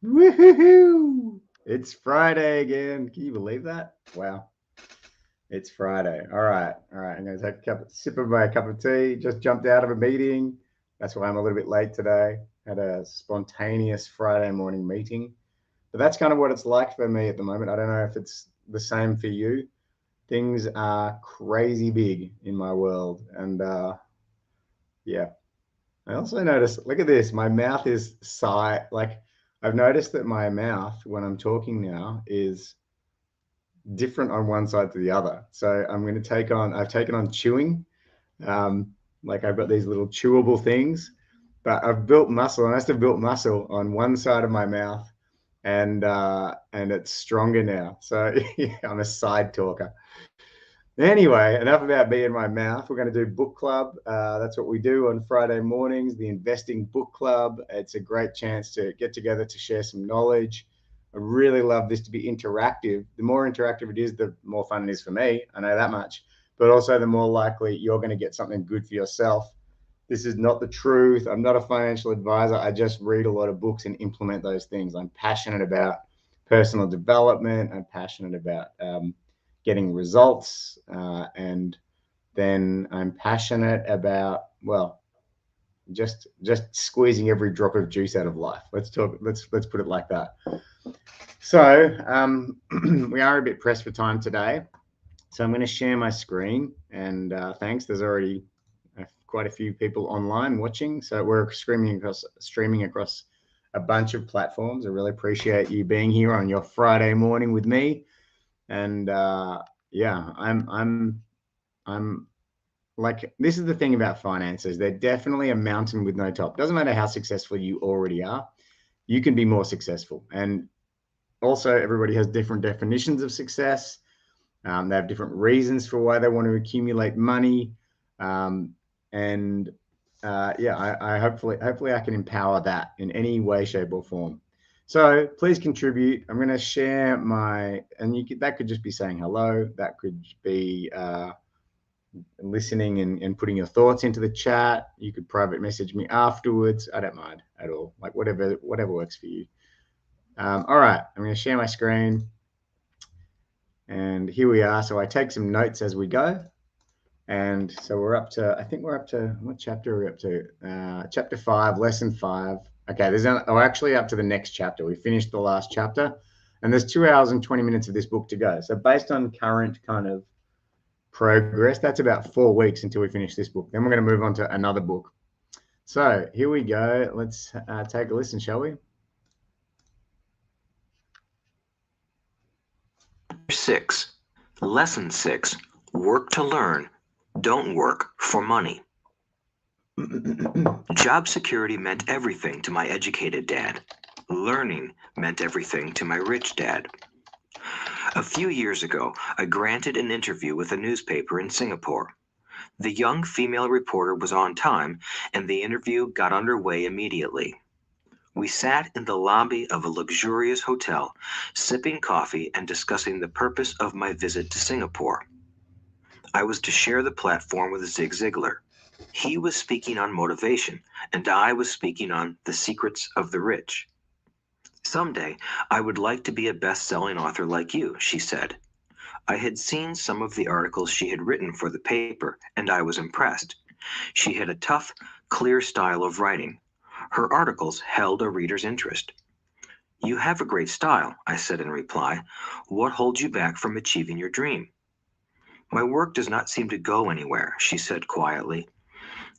Woohoo! It's Friday again. Can you believe that? Wow. It's Friday. All right. All right. I'm going to take a sip of my cup of tea. Just jumped out of a meeting. That's why I'm a little bit late today. Had a spontaneous Friday morning meeting. But that's kind of what it's like for me at the moment. I don't know if it's the same for you. Things are crazy big in my world. And yeah, I also noticed, look at this, my mouth is like I've noticed that my mouth when I'm talking now is different on one side to the other. So I've taken on chewing. Um, like I've got these little chewable things, but I've built muscle and I must have built muscle on one side of my mouth and it's stronger now. So yeah, I'm a side talker. Anyway, enough about me and my mouth. We're going to do book club. That's what we do on Friday mornings, the Investing Book Club. It's a great chance to get together to share some knowledge. I really love this to be interactive. The more interactive it is, the more fun it is for me. I know that much. But also, the more likely you're going to get something good for yourself. This is not the truth. I'm not a financial advisor. I just read a lot of books and implement those things. I'm passionate about personal development. I'm passionate about getting results, and then I'm passionate about just squeezing every drop of juice out of life. Let's put it like that. So we are a bit pressed for time today, so I'm going to share my screen. And thanks. There's already quite a few people online watching, so we're streaming across a bunch of platforms. I really appreciate you being here on your Friday morning with me. And yeah, I'm like, this is the thing about finances. They're definitely a mountain with no top. Doesn't matter how successful you already are, you can be more successful. And also, everybody has different definitions of success. They have different reasons for why they want to accumulate money. Um, and yeah, I hopefully I can empower that in any way, shape, or form. So please contribute. I'm going to share and that could just be saying hello. That could be listening and putting your thoughts into the chat. You could private message me afterwards. I don't mind at all. Like whatever works for you. All right, I'm going to share my screen, and here we are. So I take some notes as we go. And so I think we're up to, what chapter are we up to? Chapter 5, lesson 5. Okay, actually up to the next chapter. We finished the last chapter, and there's 2 hours and 20 minutes of this book to go. So based on current kind of progress, that's about 4 weeks until we finish this book. Then we're going to move on to another book. So here we go. Let's take a listen, shall we? 6. Lesson 6. Work to learn. Don't work for money. Job security meant everything to my educated dad. Learning meant everything to my rich dad. A few years ago, I granted an interview with a newspaper in Singapore. The young female reporter was on time, and the interview got underway immediately. We sat in the lobby of a luxurious hotel, sipping coffee and discussing the purpose of my visit to Singapore. I was to share the platform with Zig Ziglar. He was speaking on motivation, and I was speaking on the secrets of the rich. Someday, I would like to be a best-selling author like you, she said. I had seen some of the articles she had written for the paper, and I was impressed. She had a tough, clear style of writing. Her articles held a reader's interest. You have a great style, I said in reply. What holds you back from achieving your dream? My work does not seem to go anywhere, she said quietly.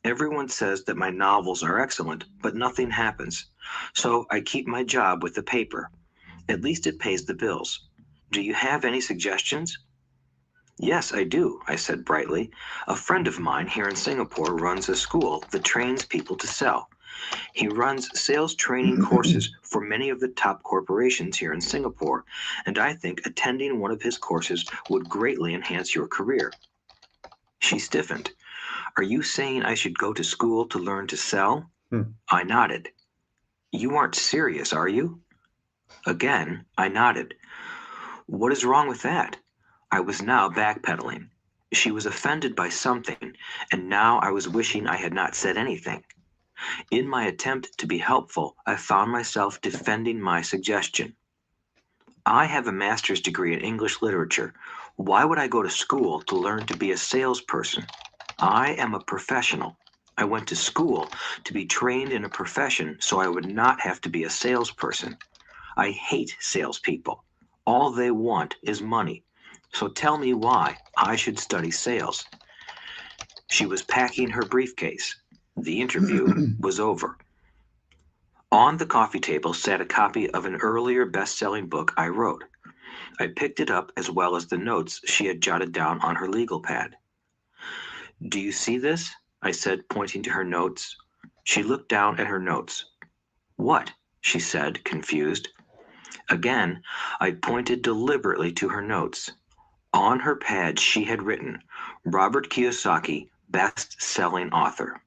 Everyone says that my novels are excellent, but nothing happens. So I keep my job with the paper. At least it pays the bills. Do you have any suggestions? Yes, I do, I said brightly. A friend of mine here in Singapore runs a school that trains people to sell. He runs sales training courses for many of the top corporations here in Singapore, and I think attending one of his courses would greatly enhance your career. She stiffened. Are you saying I should go to school to learn to sell? I nodded. You aren't serious, are you? Again, I nodded. What is wrong with that? I was now backpedaling. She was offended by something, and now I was wishing I had not said anything. In my attempt to be helpful, I found myself defending my suggestion. I have a master's degree in English literature. Why would I go to school to learn to be a salesperson? I am a professional. I went to school to be trained in a profession so I would not have to be a salesperson. I hate salespeople. All they want is money. So tell me why I should study sales. She was packing her briefcase. The interview was over. On the coffee table sat a copy of an earlier best-selling book I wrote. I picked it up as well as the notes she had jotted down on her legal pad. Do you see this? I said, pointing to her notes. She looked down at her notes. What? She said, confused. Again, I pointed deliberately to her notes. On her pad, she had written, Robert Kiyosaki, best-selling author.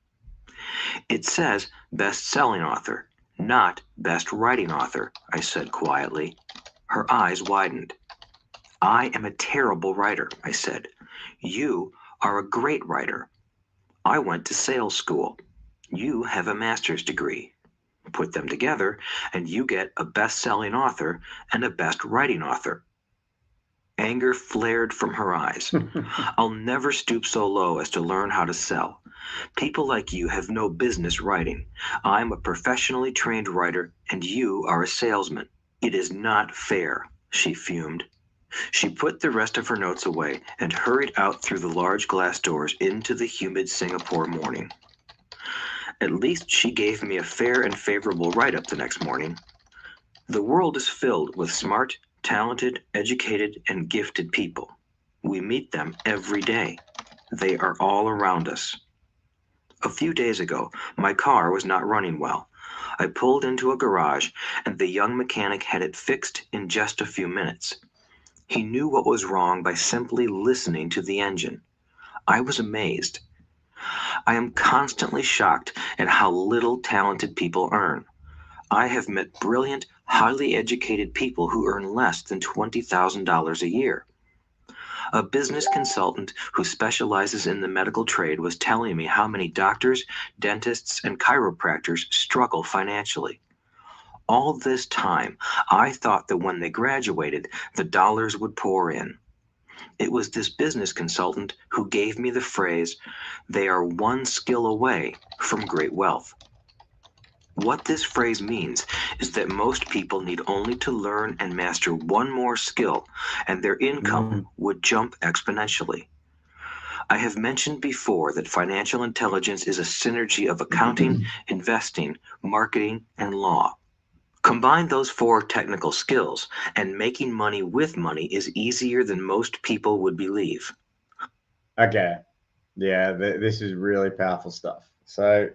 It says best-selling author, not best writing author, I said quietly. Her eyes widened. I am a terrible writer, I said. You are a great writer. I went to sales school. You have a master's degree. Put them together, and you get a best-selling author and a best writing author. Anger flared from her eyes. I'll never stoop so low as to learn how to sell. People like you have no business writing. I'm a professionally trained writer, and you are a salesman. It is not fair, she fumed. She put the rest of her notes away and hurried out through the large glass doors into the humid Singapore morning. At least she gave me a fair and favorable write-up the next morning. The world is filled with smart, talented, educated, and gifted people. We meet them every day. They are all around us. A few days ago, my car was not running well. I pulled into a garage, and the young mechanic had it fixed in just a few minutes. He knew what was wrong by simply listening to the engine. I was amazed. I am constantly shocked at how little talented people earn. I have met brilliant, highly educated people who earn less than $20,000 a year. A business consultant who specializes in the medical trade was telling me how many doctors, dentists, and chiropractors struggle financially. All this time, I thought that when they graduated, the dollars would pour in. It was this business consultant who gave me the phrase, they are one skill away from great wealth. What this phrase means is that most people need only to learn and master one more skill, and their income would jump exponentially. I have mentioned before that financial intelligence is a synergy of accounting, investing, marketing, and law. Combine those 4 technical skills, and making money with money is easier than most people would believe. Okay. Yeah, this is really powerful stuff. So,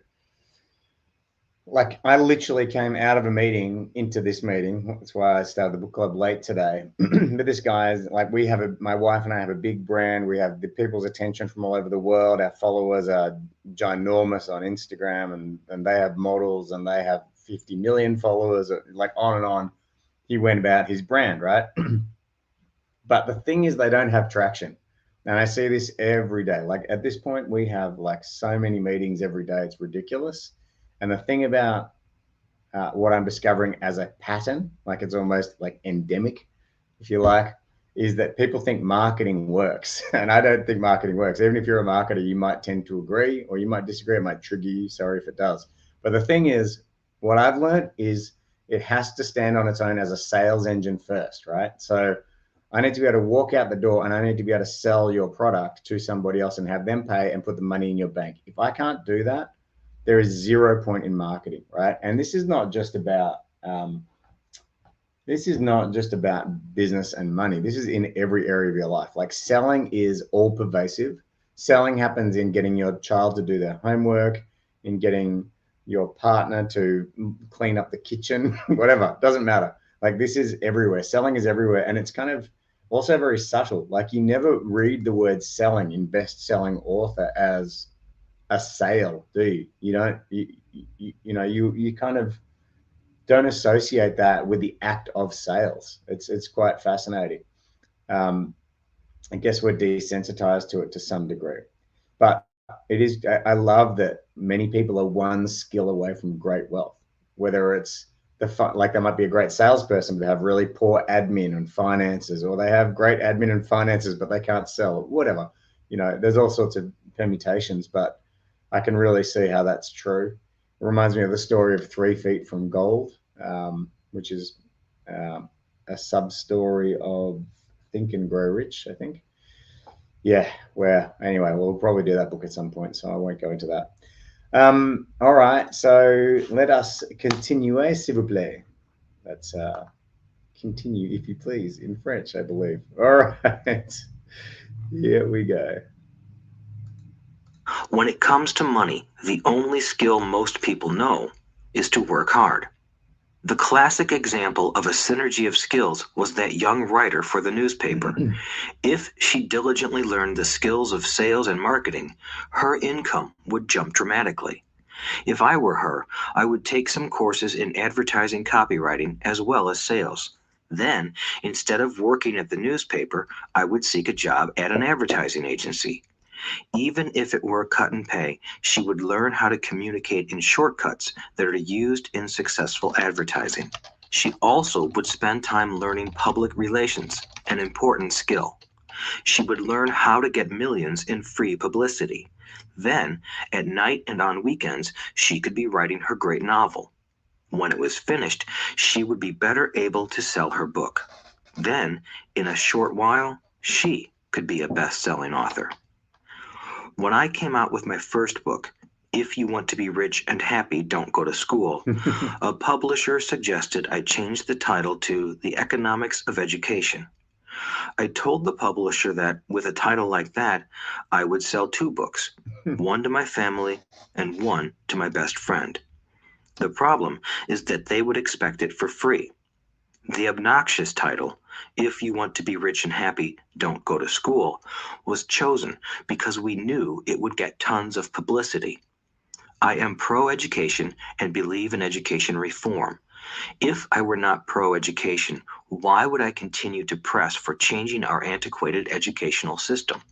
like, I literally came out of a meeting into this meeting. That's why I started the book club late today. But this guy is like, my wife and I have a big brand. We have the people's attention from all over the world. Our followers are ginormous on Instagram, and they have models, and they have 50 million followers, like on and on. He went about his brand, right? But the thing is, they don't have traction. And I see this every day. Like at this point, we have like so many meetings every day. It's ridiculous. And the thing about what I'm discovering as a pattern, like it's almost like endemic, if you like, is that people think marketing works. And I don't think marketing works. Even if you're a marketer, you might tend to agree or you might disagree. It might trigger you. Sorry if it does. But the thing is, what I've learned is it has to stand on its own as a sales engine first, right? So I need to be able to walk out the door and I need to be able to sell your product to somebody else and have them pay and put the money in your bank. If I can't do that, there is 0 point in marketing, right? And this is not just about business and money. This is in every area of your life. Like selling is all pervasive. Selling happens in getting your child to do their homework, in getting your partner to clean up the kitchen, whatever, doesn't matter. Like this is everywhere. Selling is everywhere. And it's kind of also very subtle. Like you never read the word selling in best-selling author as a sale, do you? You don't, you kind of don't associate that with the act of sales. It's quite fascinating. I guess we're desensitized to it to some degree, but it is. I love that many people are one skill away from great wealth, whether it's like they might be a great salesperson, but have really poor admin and finances, or they have great admin and finances, but they can't sell, whatever. There's all sorts of permutations, but I can really see how that's true. It reminds me of the story of 3 Feet from Gold, which is a sub story of Think and Grow Rich, I think. Yeah, where anyway, we'll probably do that book at some point, so I won't go into that. All right, so let us continue, s'il vous plaît. Let's continue, if you please, in French, I believe. All right, here we go. When it comes to money, the only skill most people know is to work hard. The classic example of a synergy of skills was that young writer for the newspaper. If she diligently learned the skills of sales and marketing, her income would jump dramatically. If I were her, I would take some courses in advertising copywriting as well as sales. Then, instead of working at the newspaper, I would seek a job at an advertising agency. Even if it were cut and pay, she would learn how to communicate in shortcuts that are used in successful advertising. She also would spend time learning public relations, an important skill. She would learn how to get millions in free publicity. Then, at night and on weekends, she could be writing her great novel. When it was finished, she would be better able to sell her book. Then, in a short while, she could be a best-selling author. When I came out with my first book, If You Want to Be Rich and Happy, Don't Go to School, a publisher suggested I change the title to The Economics of Education. I told the publisher that with a title like that, I would sell 2 books, one to my family and one to my best friend. The problem is that they would expect it for free. The obnoxious title, If You Want to Be Rich and Happy, Don't Go to School, was chosen because we knew it would get tons of publicity. I am pro-education and believe in education reform. If I were not pro-education, why would I continue to press for changing our antiquated educational system?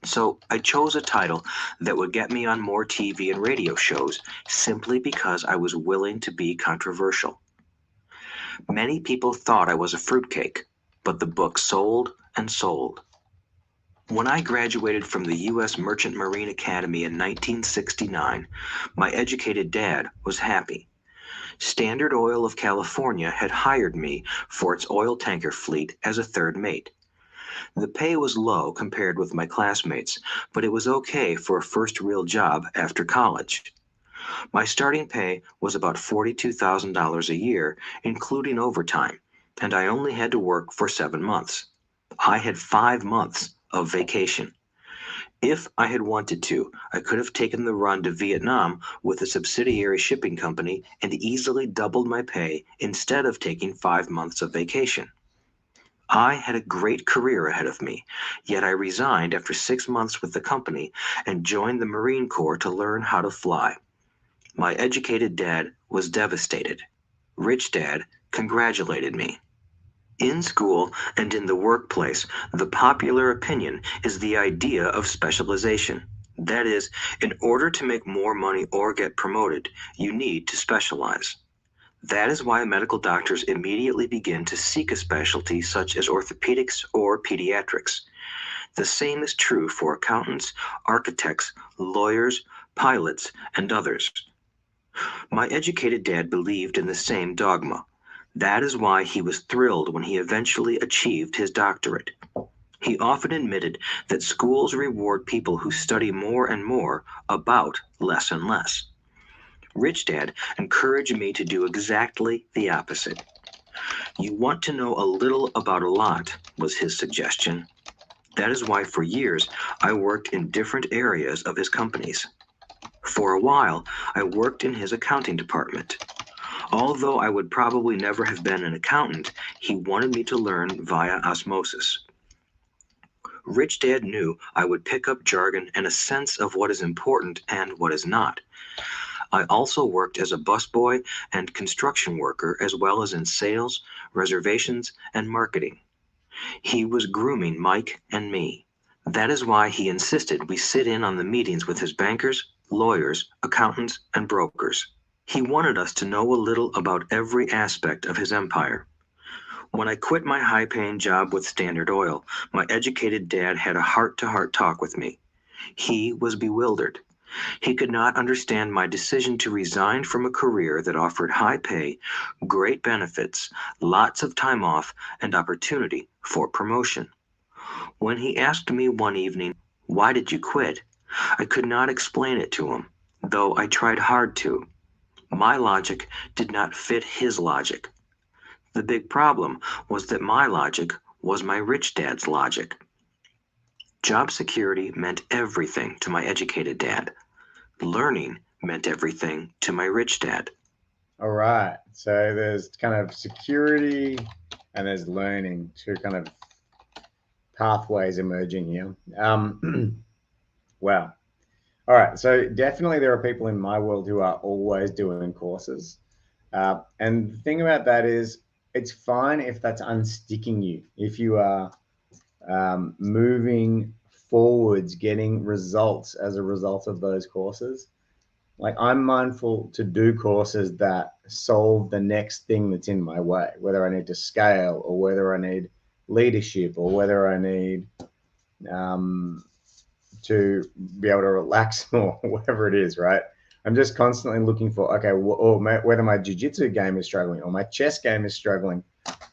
So I chose a title that would get me on more TV and radio shows simply because I was willing to be controversial. Many people thought I was a fruitcake, but the book sold and sold. When I graduated from the U.S. Merchant Marine Academy in 1969, my educated dad was happy. Standard Oil of California had hired me for its oil tanker fleet as a third mate. The pay was low compared with my classmates, but it was okay for a first real job after college. My starting pay was about $42,000 a year, including overtime, and I only had to work for 7 months. I had 5 months of vacation. If I had wanted to, I could have taken the run to Vietnam with a subsidiary shipping company and easily doubled my pay instead of taking 5 months of vacation. I had a great career ahead of me, yet I resigned after 6 months with the company and joined the Marine Corps to learn how to fly. My educated dad was devastated. Rich Dad congratulated me. In school and in the workplace, the popular opinion is the idea of specialization. That is, in order to make more money or get promoted, you need to specialize. That is why medical doctors immediately begin to seek a specialty such as orthopedics or pediatrics. The same is true for accountants, architects, lawyers, pilots, and others. My educated dad believed in the same dogma. That is why he was thrilled when he eventually achieved his doctorate. He often admitted that schools reward people who study more and more about less and less. Rich Dad encouraged me to do exactly the opposite. You want to know a little about a lot, was his suggestion. That is why for years I worked in different areas of his companies. For a while, I worked in his accounting department. Although I would probably never have been an accountant, he wanted me to learn via osmosis. Rich Dad knew I would pick up jargon and a sense of what is important and what is not. I also worked as a busboy and construction worker as well as in sales, reservations, and marketing. He was grooming Mike and me. That is why he insisted we sit in on the meetings with his bankers, lawyers, accountants, and brokers. He wanted us to know a little about every aspect of his empire. When I quit my high-paying job with Standard Oil, my educated dad had a heart-to-heart talk with me. He was bewildered. He could not understand my decision to resign from a career that offered high pay, great benefits, lots of time off, and opportunity for promotion. When he asked me one evening, "Why did you quit?" I could not explain it to him, though I tried hard to. My logic did not fit his logic. The big problem was that my logic was my rich dad's logic. Job security meant everything to my educated dad. Learning meant everything to my rich dad. All right. So there's kind of security and there's learning, two kind of pathways emerging here. Wow. All right. So definitely there are people in my world who are always doing courses. And the thing about that is it's fine if that's unsticking you. If you are moving forwards, getting results as a result of those courses. Like I'm mindful to do courses that solve the next thing that's in my way, whether I need to scale or whether I need leadership or whether I need um, to be able to relax more, whatever it is, right? I'm just constantly looking for, okay, whether my jiu-jitsu game is struggling or my chess game is struggling,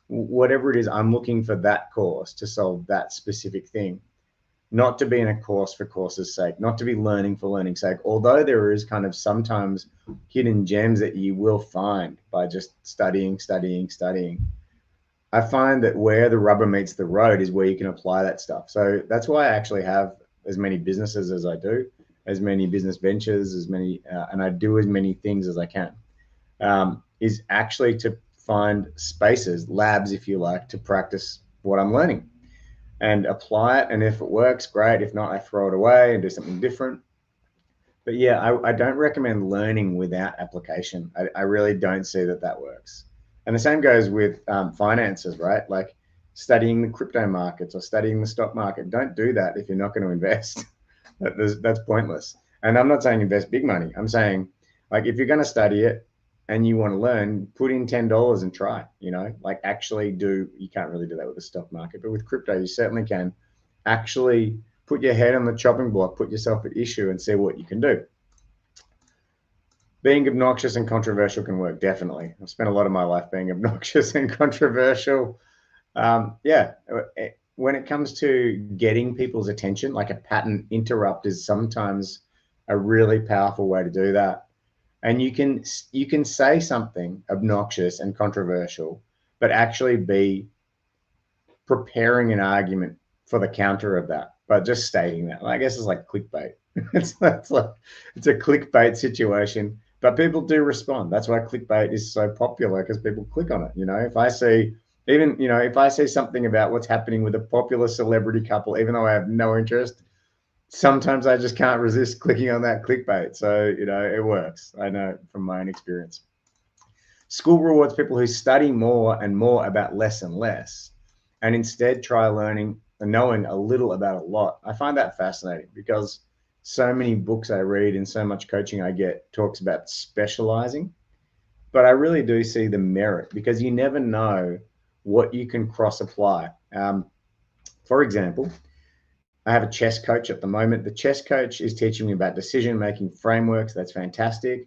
whatever it is, I'm looking for that course to solve that specific thing, not to be in a course for course's sake, not to be learning for learning's sake, although there is kind of sometimes hidden gems that you will find by just studying. I find that where the rubber meets the road is where you can apply that stuff. So that's why I actually have as many businesses as I do, as many business ventures, and I do as many things as I can, is actually to find spaces, labs, if you like, to practice what I'm learning and apply it. And if it works, great. If not, I throw it away and do something different. But yeah, I don't recommend learning without application. I really don't see that that works. And the same goes with finances, right? Like studying the crypto markets or studying the stock market. Don't do that if you're not going to invest. That's pointless. And I'm not saying invest big money. I'm saying like if you're going to study it and you want to learn, put in $10 and try. Like actually do. You can't really do that with the stock market, but with crypto, you certainly can actually put your head on the chopping block, put yourself at issue, and see what you can do. Being obnoxious and controversial can work, definitely. I've spent a lot of my life being obnoxious and controversial. Yeah, when it comes to getting people's attention, like a pattern interrupt is sometimes a really powerful way to do that. And you can say something obnoxious and controversial, but actually be preparing an argument for the counter of that, but just stating that. I guess it's like clickbait. it's a clickbait situation, but people do respond. That's why clickbait is so popular because people click on it. If I see if I see something about what's happening with a popular celebrity couple, even though I have no interest, sometimes I just can't resist clicking on that clickbait. So it works. I know from my own experience. School rewards people who study more and more about less and less, and instead try learning and knowing a little about a lot. I find that fascinating because so many books I read and so much coaching I get talks about specializing, but I really do see the merit because you never know what you can cross apply. For example, I have a chess coach at the moment. The chess coach is teaching me about decision making frameworks. That's fantastic.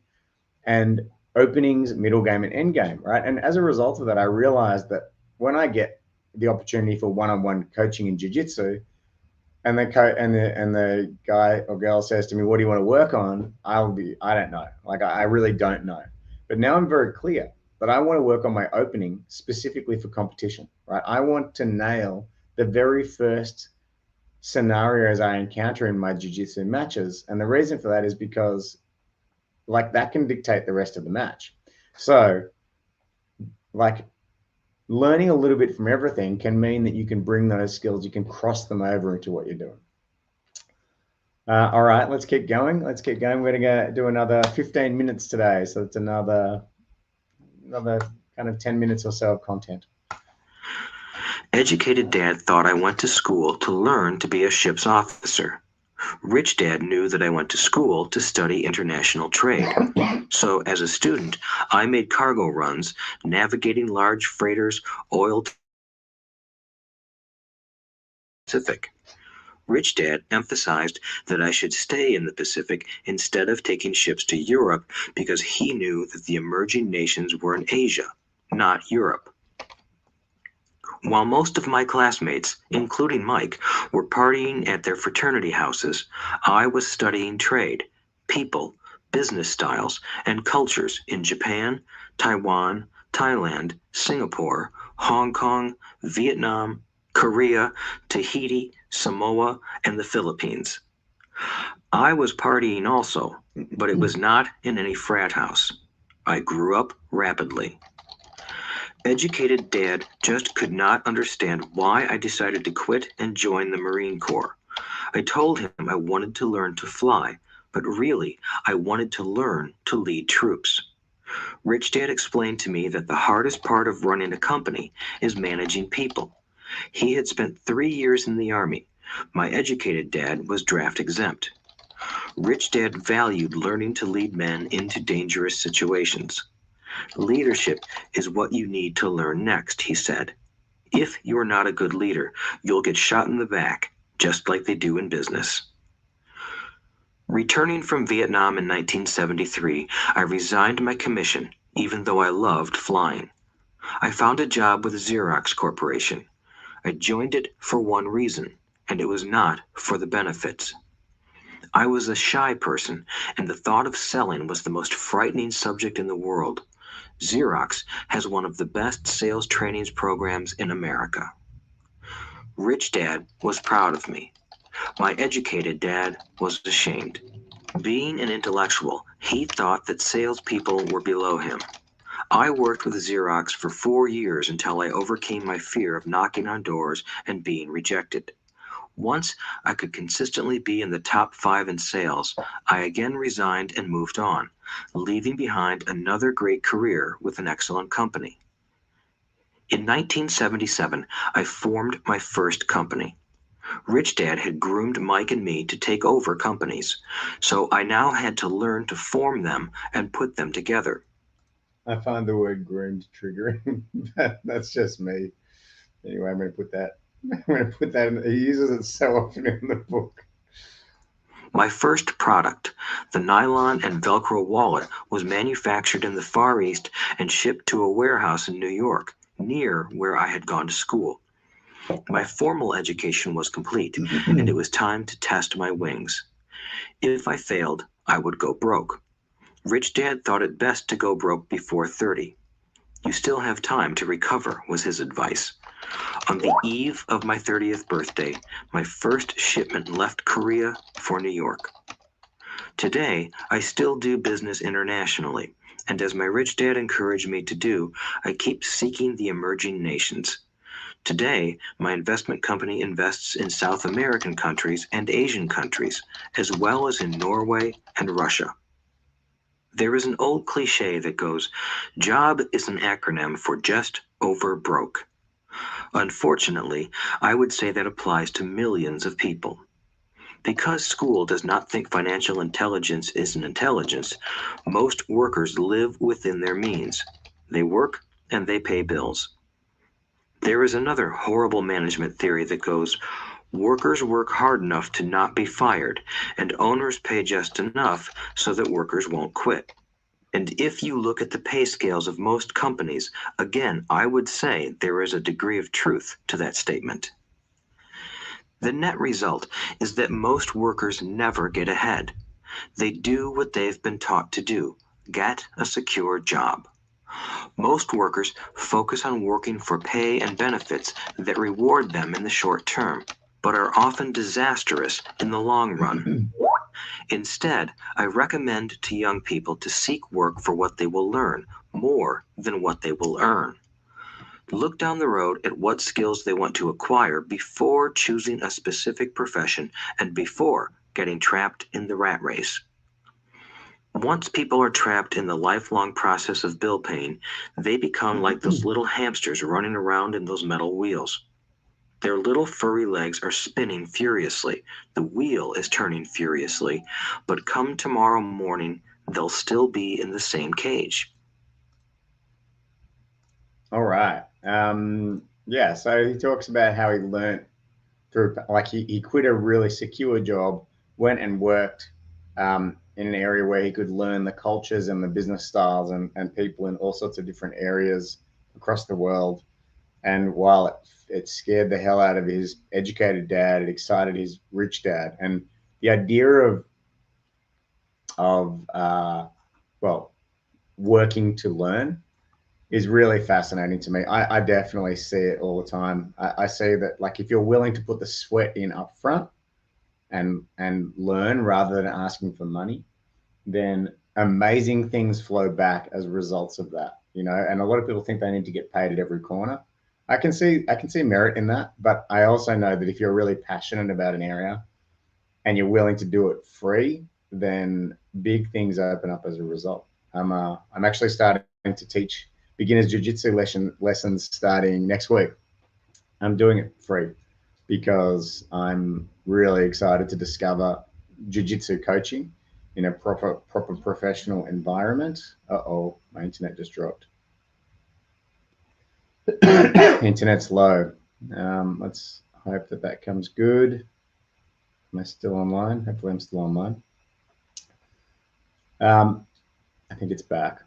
And openings, middle game, and end game, right? And as a result of that, I realized that when I get the opportunity for one-on-one coaching in jiu-jitsu, and the guy or girl says to me, "What do you want to work on?" I don't know. Like I really don't know. But now I'm very clear that I want to work on my opening specifically for competition, right? I want to nail the very first scenarios I encounter in my jiu-jitsu matches, and the reason for that is because like that can dictate the rest of the match. So like learning a little bit from everything can mean that you can bring those skills, you can cross them over into what you're doing. All right, let's keep going. We're going to go do another 15 minutes today. So it's another kind of 10 minutes or so of content. Educated Dad thought I went to school to learn to be a ship's officer. Rich Dad knew that I went to school to study international trade. So, as a student, I made cargo runs, navigating large freighters, oil to the Pacific. Rich Dad emphasized that I should stay in the Pacific instead of taking ships to Europe because he knew that the emerging nations were in Asia, not Europe. While most of my classmates, including Mike, were partying at their fraternity houses, I was studying trade, people, business styles, and cultures in Japan, Taiwan, Thailand, Singapore, Hong Kong, Vietnam, Korea, Tahiti, Samoa, and the Philippines. I was partying also, but it was not in any frat house. I grew up rapidly. Educated Dad just could not understand why I decided to quit and join the Marine Corps. I told him I wanted to learn to fly, but really, I wanted to learn to lead troops. Rich Dad explained to me that the hardest part of running a company is managing people. He had spent 3 years in the Army. My educated dad was draft exempt. Rich Dad valued learning to lead men into dangerous situations. Leadership is what you need to learn next, he said. If you're not a good leader, you'll get shot in the back, just like they do in business. Returning from Vietnam in 1973, I resigned my commission, even though I loved flying. I found a job with Xerox Corporation. I joined it for one reason, and it was not for the benefits. I was a shy person, and the thought of selling was the most frightening subject in the world. Xerox has one of the best sales trainings programs in America. Rich Dad was proud of me. My educated dad was ashamed. Being an intellectual, he thought that salespeople were below him. I worked with Xerox for 4 years until I overcame my fear of knocking on doors and being rejected. Once I could consistently be in the top 5 in sales, I again resigned and moved on, leaving behind another great career with an excellent company. In 1977, I formed my first company. Rich Dad had groomed Mike and me to take over companies, so I now had to learn to form them and put them together. I find the word groomed triggering. That's just me. Anyway, I'm going to put that. I'm going to put that in. He uses it so often in the book. My first product, the nylon and Velcro wallet, was manufactured in the Far East and shipped to a warehouse in New York, near where I had gone to school. My formal education was complete, and it was time to test my wings. If I failed, I would go broke. Rich Dad thought it best to go broke before 30. You still have time to recover, was his advice. On the eve of my 30th birthday, my first shipment left Korea for New York. Today, I still do business internationally, and as my rich dad encouraged me to do, I keep seeking the emerging nations. Today, my investment company invests in South American countries and Asian countries, as well as in Norway and Russia. There is an old cliche that goes, job is an acronym for just over broke. Unfortunately, I would say that applies to millions of people. Because school does not think financial intelligence is an intelligence, most workers live within their means. They work and they pay bills. There is another horrible management theory that goes, workers work hard enough to not be fired, and owners pay just enough so that workers won't quit. And if you look at the pay scales of most companies, again, I would say there is a degree of truth to that statement. The net result is that most workers never get ahead. They do what they've been taught to do, get a secure job. Most workers focus on working for pay and benefits that reward them in the short term, but are often disastrous in the long run. Instead, I recommend to young people to seek work for what they will learn more than what they will earn. Look down the road at what skills they want to acquire before choosing a specific profession and before getting trapped in the rat race. Once people are trapped in the lifelong process of bill paying, they become like those little hamsters running around in those metal wheels. Their little furry legs are spinning furiously. The wheel is turning furiously, but come tomorrow morning, they'll still be in the same cage. All right. Yeah. So he talks about how he learned through, like he quit a really secure job, went and worked in an area where he could learn the cultures and the business styles and people in all sorts of different areas across the world. And while it scared the hell out of his educated dad, it excited his rich dad. And the idea of well, working to learn is really fascinating to me. I definitely see it all the time. I see that, like, if you're willing to put the sweat in up front and learn rather than asking for money, then amazing things flow back as results of that. And a lot of people think they need to get paid at every corner. I can see merit in that, but I also know that if you're really passionate about an area and you're willing to do it free, then big things open up as a result. I'm actually starting to teach beginners jiu-jitsu lessons starting next week. I'm doing it free because I'm really excited to discover jiu-jitsu coaching in a proper professional environment. Uh-oh, my internet just dropped. Internet's low. Let's hope that comes good. Am I still online? Hopefully, I'm still online. I think it's back.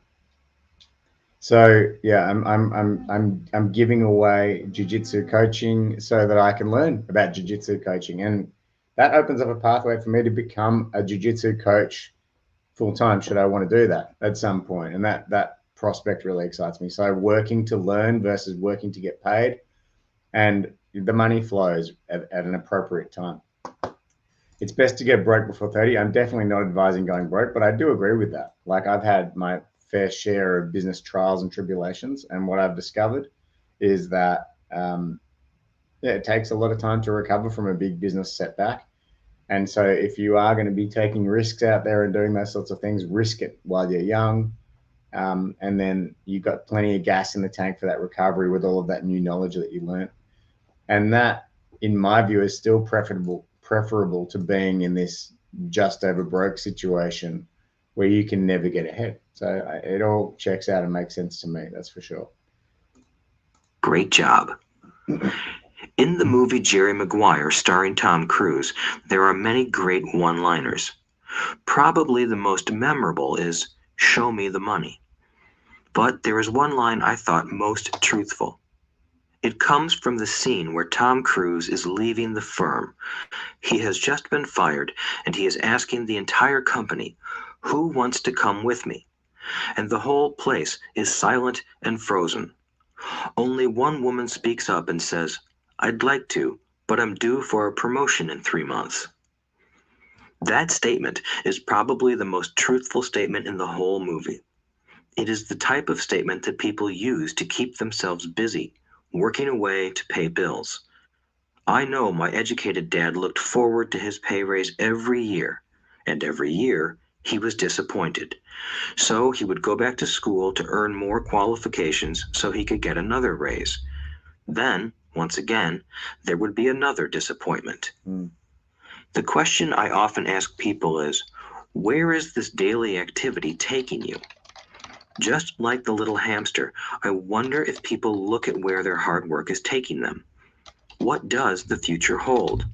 So yeah, I'm giving away jiu-jitsu coaching so that I can learn about jiu-jitsu coaching, and that opens up a pathway for me to become a jiu-jitsu coach full time. Should I want to do that at some point, and that prospect really excites me. So working to learn versus working to get paid, and the money flows at an appropriate time. It's best to get broke before 30. I'm definitely not advising going broke, but I do agree with that. Like, I've had my fair share of business trials and tribulations, and what I've discovered is that yeah, it takes a lot of time to recover from a big business setback. And so, if you are going to be taking risks out there and doing those sorts of things, risk it while you're young. And then you've got plenty of gas in the tank for that recovery with all of that new knowledge that you learned. And that, in my view, is still preferable to being in this just over broke situation where you can never get ahead. So it all checks out and makes sense to me. That's for sure. Great job. In the movie Jerry Maguire, starring Tom Cruise, there are many great one-liners. Probably the most memorable is, "Show me the money." But there is one line I thought most truthful. It comes from the scene where Tom Cruise is leaving the firm. He has just been fired, and he is asking the entire company, "Who wants to come with me?" And the whole place is silent and frozen. Only one woman speaks up and says, "I'd like to, but I'm due for a promotion in 3 months." That statement is probably the most truthful statement in the whole movie. It is the type of statement that people use to keep themselves busy, working away to pay bills. I know my educated dad looked forward to his pay raise every year, and every year he was disappointed. So he would go back to school to earn more qualifications so he could get another raise. Then, once again, there would be another disappointment. The question I often ask people is, where is this daily activity taking you? Just like the little hamster, I wonder if people look at where their hard work is taking them. What does the future hold?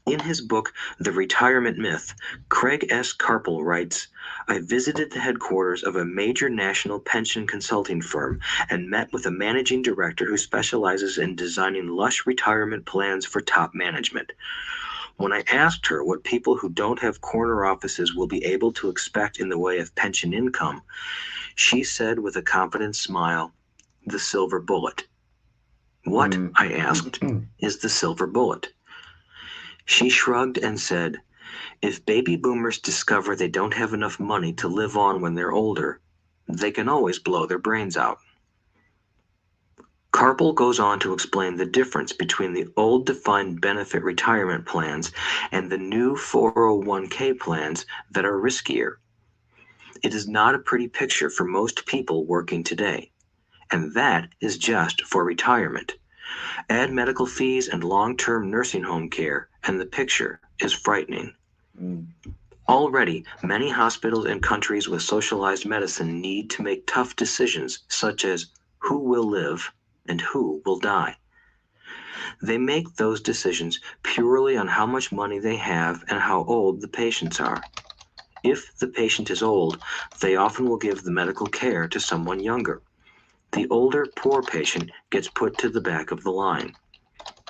In his book, The Retirement Myth, Craig S. Carpel writes, "I visited the headquarters of a major national pension consulting firm and met with a managing director who specializes in designing lush retirement plans for top management. When I asked her what people who don't have corner offices will be able to expect in the way of pension income, she said with a confident smile, 'The silver bullet.'" "What," I asked, "is the silver bullet?" She shrugged and said, "If baby boomers discover they don't have enough money to live on when they're older, they can always blow their brains out." Carpel goes on to explain the difference between the old defined benefit retirement plans and the new 401k plans that are riskier. It is not a pretty picture for most people working today, and that is just for retirement. Add medical fees and long-term nursing home care, and the picture is frightening. Already, many hospitals and countries with socialized medicine need to make tough decisions, such as who will live and who will die. They make those decisions purely on how much money they have and how old the patients are. If the patient is old, they often will give the medical care to someone younger. The older, poor patient gets put to the back of the line.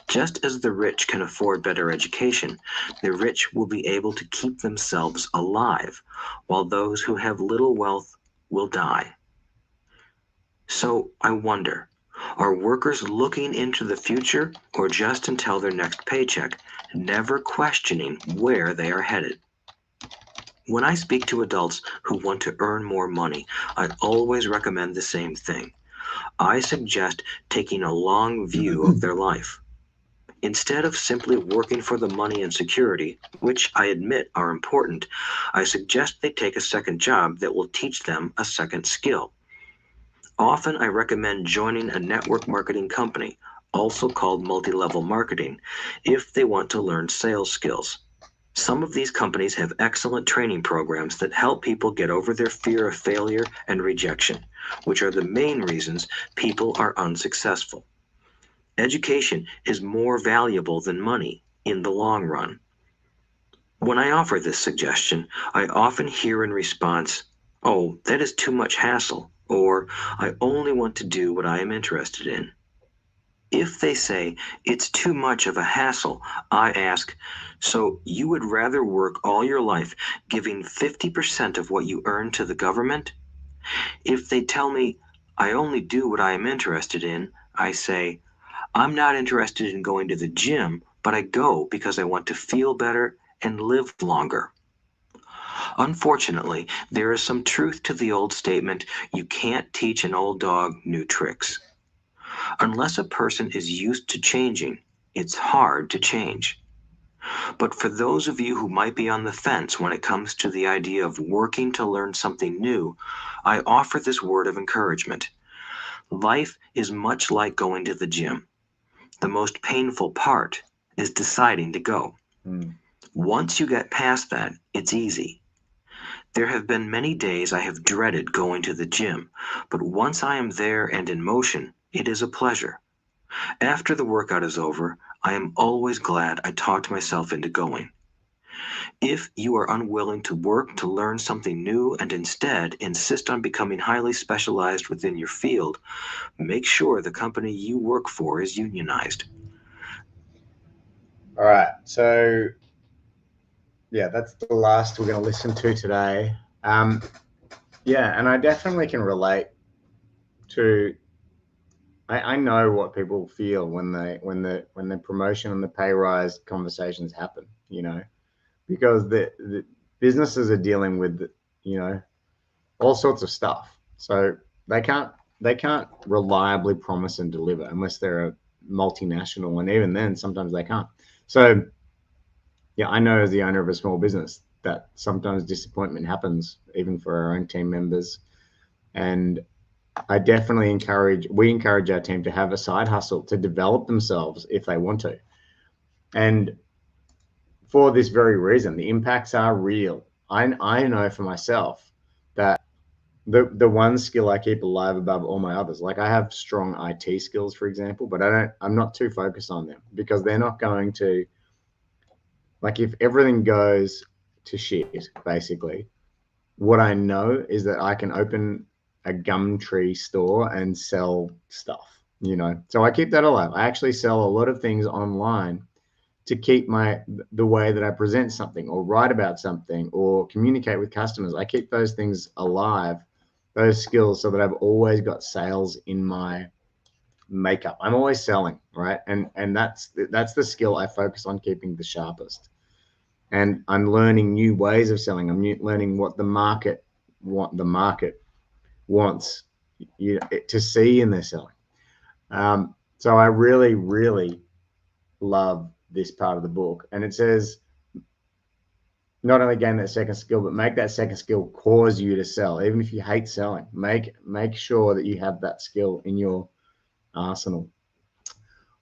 Just as the rich can afford better education, the rich will be able to keep themselves alive, while those who have little wealth will die. So I wonder, are workers looking into the future or just until their next paycheck, never questioning where they are headed? When I speak to adults who want to earn more money, I always recommend the same thing. I suggest taking a long view of their life. Instead of simply working for the money and security, which I admit are important, I suggest they take a second job that will teach them a second skill. Often I recommend joining a network marketing company, also called multi-level marketing, if they want to learn sales skills. Some of these companies have excellent training programs that help people get over their fear of failure and rejection, which are the main reasons people are unsuccessful. Education is more valuable than money in the long run. When I offer this suggestion, I often hear in response, "Oh, that is too much hassle," or "I only want to do what I am interested in." If they say it's too much of a hassle, I ask, "So you would rather work all your life giving 50% of what you earn to the government?" If they tell me, "I only do what I am interested in," I say, "I'm not interested in going to the gym, but I go because I want to feel better and live longer." Unfortunately, there is some truth to the old statement, "You can't teach an old dog new tricks." Unless a person is used to changing, it's hard to change. But for those of you who might be on the fence when it comes to the idea of working to learn something new, I offer this word of encouragement. Life is much like going to the gym. The most painful part is deciding to go. Once you get past that, it's easy. There have been many days I have dreaded going to the gym, but once I am there and in motion, it is a pleasure. After the workout is over, I am always glad I talked myself into going. If you are unwilling to work to learn something new and instead insist on becoming highly specialized within your field, make sure the company you work for is unionized. All right. So, yeah, that's the last we're going to listen to today. Yeah, and I definitely can relate to. I know what people feel when the promotion and the pay rise conversations happen. Because the businesses are dealing with you know all sorts of stuff, so they can't reliably promise and deliver unless they're a multinational, and even then sometimes they can't. So yeah, I know as the owner of a small business that sometimes disappointment happens even for our own team members. And we encourage our team to have a side hustle to develop themselves if they want to. And for this very reason, the impacts are real. I know for myself that the one skill I keep alive above all my others, like I have strong IT skills, for example, but I'm not too focused on them because they're not going to, like, if everything goes to shit, basically, what I know is that I can open a Gumtree store and sell stuff. So I keep that alive. I actually sell a lot of things online to keep the way that I present something or write about something or communicate with customers. I keep those things alive, those skills, so that I've always got sales in my makeup. I'm always selling, right? And that's the skill I focus on keeping the sharpest. And I'm learning new ways of selling. Learning what the market wants to see in their selling. So I really, really love this part of the book. And it says, not only gain that second skill, but make that second skill cause you to sell. Even if you hate selling, make sure that you have that skill in your arsenal.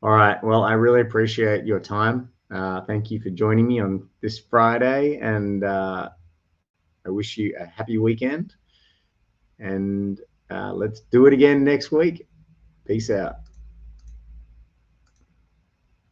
All right. Well, I really appreciate your time. Thank you for joining me on this Friday, and I wish you a happy weekend. And let's do it again next week. Peace out.